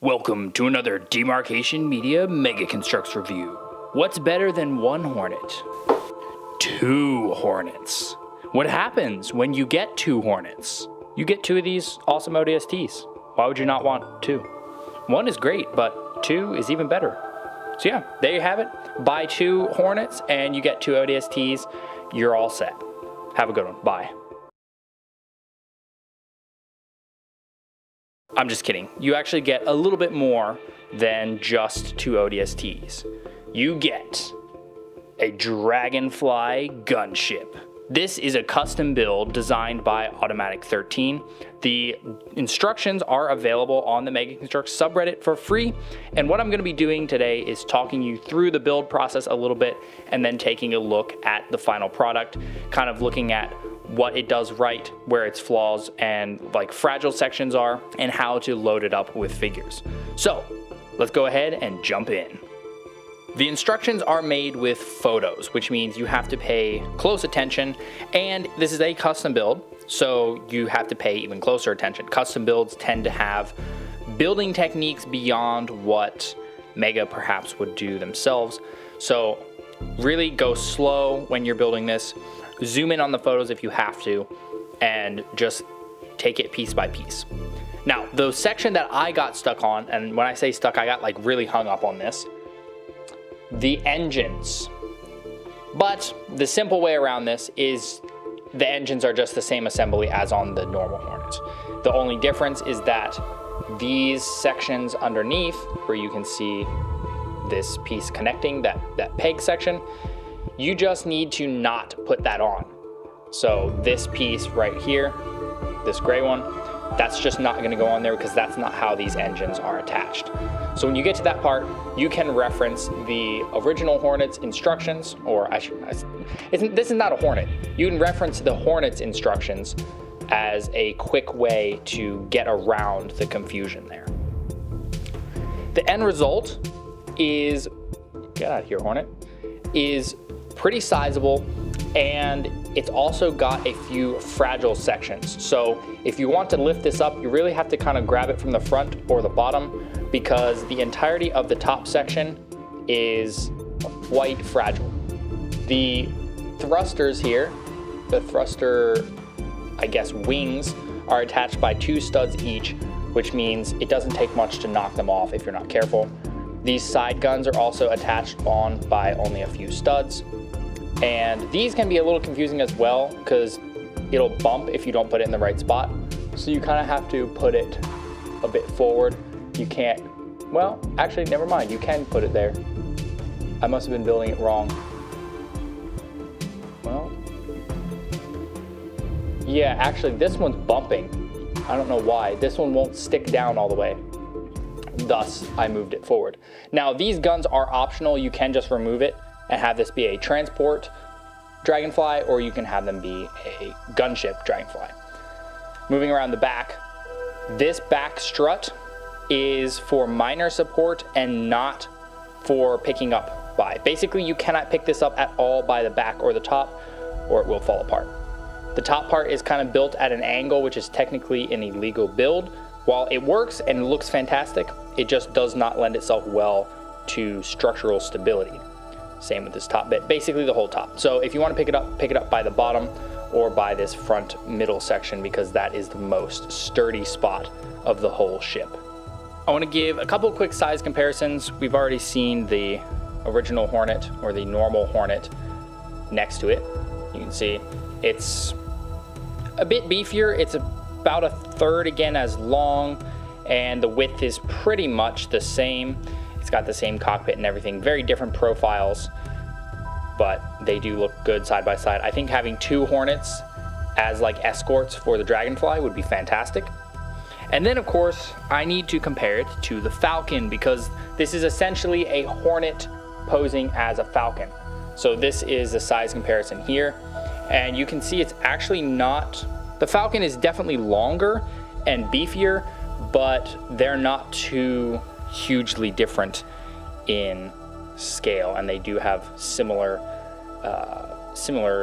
Welcome to another Demarcation Media Mega Construx review. What's better than one Hornet? Two Hornets. What happens when you get two Hornets? You get two of these awesome ODSTs. Why would you not want two? One is great, but two is even better. So yeah, there you have it. Buy two Hornets and you get two ODSTs. You're all set. Have a good one. Bye. I'm just kidding. You actually get a little bit more than just two ODSTs. You get a Dragonfly gunship. This is a custom build designed by AtoMatic13. The instructions are available on the Mega Construx subreddit for free. And what I'm going to be doing today is talking you through the build process a little bit and then taking a look at the final product, kind of looking at what it does right, where its flaws and like fragile sections are, and how to load it up with figures. So let's go ahead and jump in. The instructions are made with photos, which means you have to pay close attention, and this is a custom build, so you have to pay even closer attention. Custom builds tend to have building techniques beyond what Mega perhaps would do themselves. So really go slow when you're building this. Zoom in on the photos if you have to, and just take it piece by piece. Now, the section that I got stuck on, and when I say stuck, I got like really hung up on this, the engines. But the simple way around this is the engines are just the same assembly as on the normal Hornet. The only difference is that these sections underneath, where you can see this piece connecting, that peg section, you just need to not put that on. So this piece right here, this gray one, that's just not gonna go on there because that's not how these engines are attached. So when you get to that part, you can reference the original Hornet's instructions, or this is not a Hornet. You can reference the Hornet's instructions as a quick way to get around the confusion there. The end result is, get out of here, Hornet, is pretty sizable, and it's also got a few fragile sections. So if you want to lift this up, you really have to kind of grab it from the front or the bottom, because the entirety of the top section is quite fragile. The thrusters here, the thruster, I guess, wings, are attached by two studs each, which means it doesn't take much to knock them off if you're not careful. These side guns are also attached on by only a few studs. And these can be a little confusing as well because it'll bump if you don't put it in the right spot. So you kind of have to put it a bit forward. You can't, well, actually, never mind. You can put it there. I must have been building it wrong. Well, yeah, actually, this one's bumping. I don't know why. This one won't stick down all the way. Thus, I moved it forward. Now, these guns are optional. You can just remove it and have this be a transport Dragonfly, or you can have them be a gunship Dragonfly. Moving around the back, this back strut is for minor support and not for picking up by. Basically, you cannot pick this up at all by the back or the top, or it will fall apart. The top part is kind of built at an angle, which is technically an illegal build. While it works and looks fantastic, it just does not lend itself well to structural stability. Same with this top bit, basically the whole top. So if you want to pick it up by the bottom or by this front middle section, because that is the most sturdy spot of the whole ship. I want to give a couple quick size comparisons. We've already seen the original Hornet, or the normal Hornet, next to it. You can see it's a bit beefier. It's about a third again as long, and the width is pretty much the same. It's got the same cockpit and everything, very different profiles, but they do look good side by side. I think having two Hornets as like escorts for the Dragonfly would be fantastic. And then of course, I need to compare it to the Falcon, because this is essentially a Hornet posing as a Falcon. So this is the size comparison here, and you can see it's actually not, the Falcon is definitely longer and beefier, but they're not too hugely different in scale, and they do have similar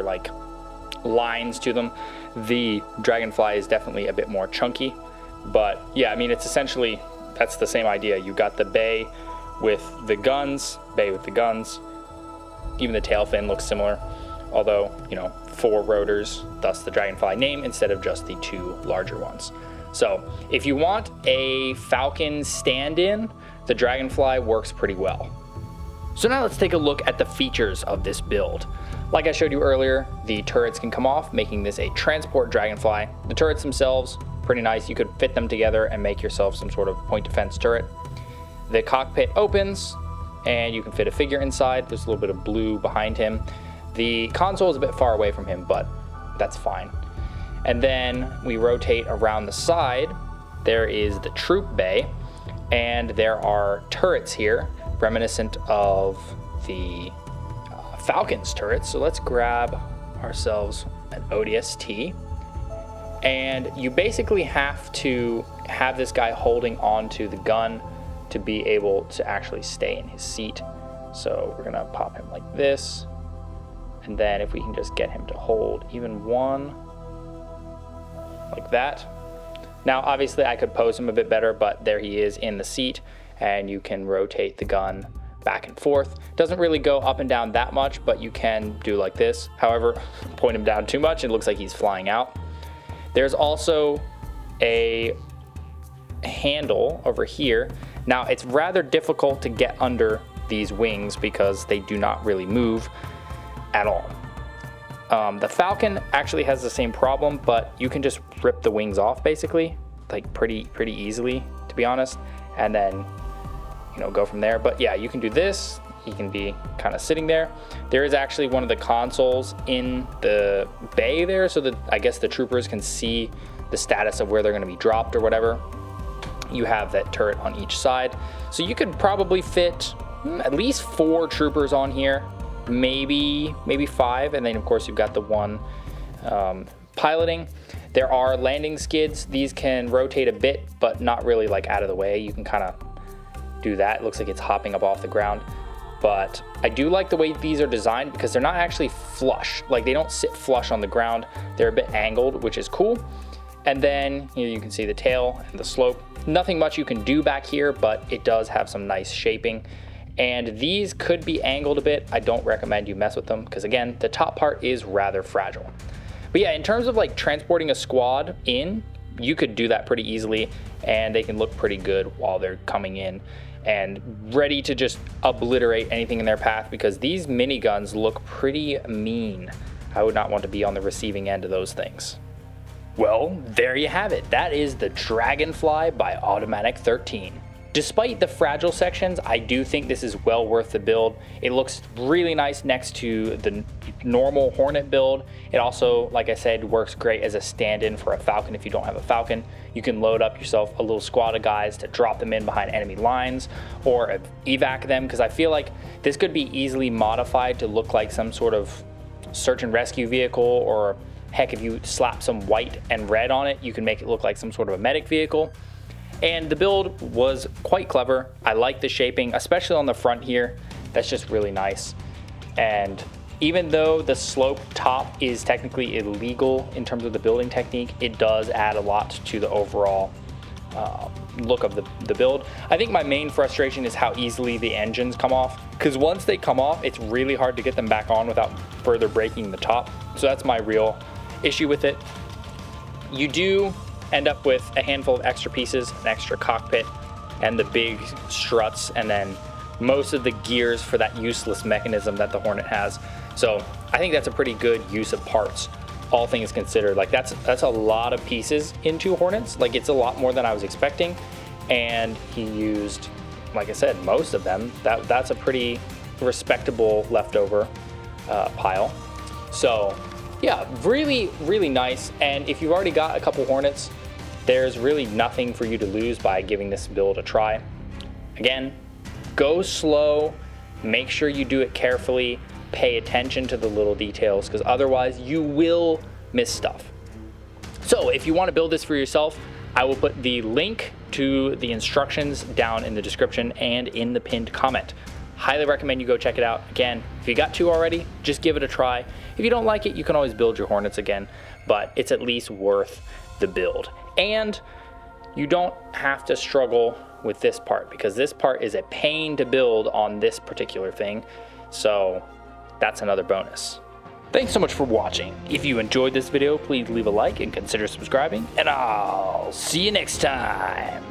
like lines to them. The Dragonfly is definitely a bit more chunky, but yeah, I mean, it's essentially that's the same idea. You got the bay with the guns, even the tail fin looks similar, although, you know, 4 rotors, thus the Dragonfly name, instead of just the 2 larger ones. So if you want a Falcon stand-in, the Dragonfly works pretty well. So now let's take a look at the features of this build. Like I showed you earlier, the turrets can come off, making this a transport Dragonfly. The turrets themselves, pretty nice. You could fit them together and make yourself some sort of point defense turret. The cockpit opens and you can fit a figure inside. There's a little bit of blue behind him. The console is a bit far away from him, but that's fine. And then we rotate around the side. There is the troop bay, and there are turrets here, reminiscent of the Falcon's turrets. So let's grab ourselves an ODST. And you basically have to have this guy holding onto the gun to be able to actually stay in his seat. So we're gonna pop him like this. And then if we can just get him to hold even one, like that. Now, obviously I could pose him a bit better, but there he is in the seat, and you can rotate the gun back and forth. Doesn't really go up and down that much, but you can do like this. However, point him down too much, it looks like he's flying out. There's also a handle over here. Now, it's rather difficult to get under these wings because they do not really move at all. The Falcon actually has the same problem, but you can just rip the wings off basically, like pretty easily, to be honest, and then, you know, go from there. But yeah, you can do this. He can be kind of sitting there. There is actually one of the consoles in the bay there, so that I guess the troopers can see the status of where they're going to be dropped or whatever. You have that turret on each side, so you could probably fit at least 4 troopers on here, maybe 5, and then of course you've got the one piloting. There are landing skids. These can rotate a bit, but not really like out of the way. You can kind of do that. It looks like it's hopping up off the ground. But I do like the way these are designed because they're not actually flush. Like, they don't sit flush on the ground. They're a bit angled, which is cool. And then here you can see the tail and the slope. Nothing much you can do back here, but it does have some nice shaping. And these could be angled a bit. I don't recommend you mess with them because, again, the top part is rather fragile. But yeah, in terms of like transporting a squad in, you could do that pretty easily, and they can look pretty good while they're coming in and ready to just obliterate anything in their path, because these miniguns look pretty mean. I would not want to be on the receiving end of those things. Well, there you have it. That is the Dragonfly by AtoMatic13. Despite the fragile sections, I do think this is well worth the build. It looks really nice next to the normal Hornet build. It also, like I said, works great as a stand-in for a Falcon if you don't have a Falcon. You can load up yourself a little squad of guys to drop them in behind enemy lines or evac them, because I feel like this could be easily modified to look like some sort of search and rescue vehicle, or heck, if you slap some white and red on it, you can make it look like some sort of a medic vehicle. And the build was quite clever. I like the shaping, especially on the front here. That's just really nice. And even though the slope top is technically illegal in terms of the building technique, it does add a lot to the overall look of the build. I think my main frustration is how easily the engines come off, because once they come off, it's really hard to get them back on without further breaking the top. So that's my real issue with it. You do end up with a handful of extra pieces, an extra cockpit, and the big struts, and then most of the gears for that useless mechanism that the Hornet has. So I think that's a pretty good use of parts, all things considered. Like, that's a lot of pieces into Hornets. Like, it's a lot more than I was expecting, and he used, like I said, most of them. That's a pretty respectable leftover pile. So yeah, really nice. And if you've already got a couple Hornets, there's really nothing for you to lose by giving this build a try. Again, go slow, make sure you do it carefully, pay attention to the little details, because otherwise you will miss stuff. So if you want to build this for yourself, I will put the link to the instructions down in the description and in the pinned comment. Highly recommend you go check it out. Again, if you got 2 already, just give it a try. If you don't like it, you can always build your Hornets again, but it's at least worth the build. And you don't have to struggle with this part, because this part is a pain to build on this particular thing. So that's another bonus. Thanks so much for watching. If you enjoyed this video, please leave a like and consider subscribing, and I'll see you next time.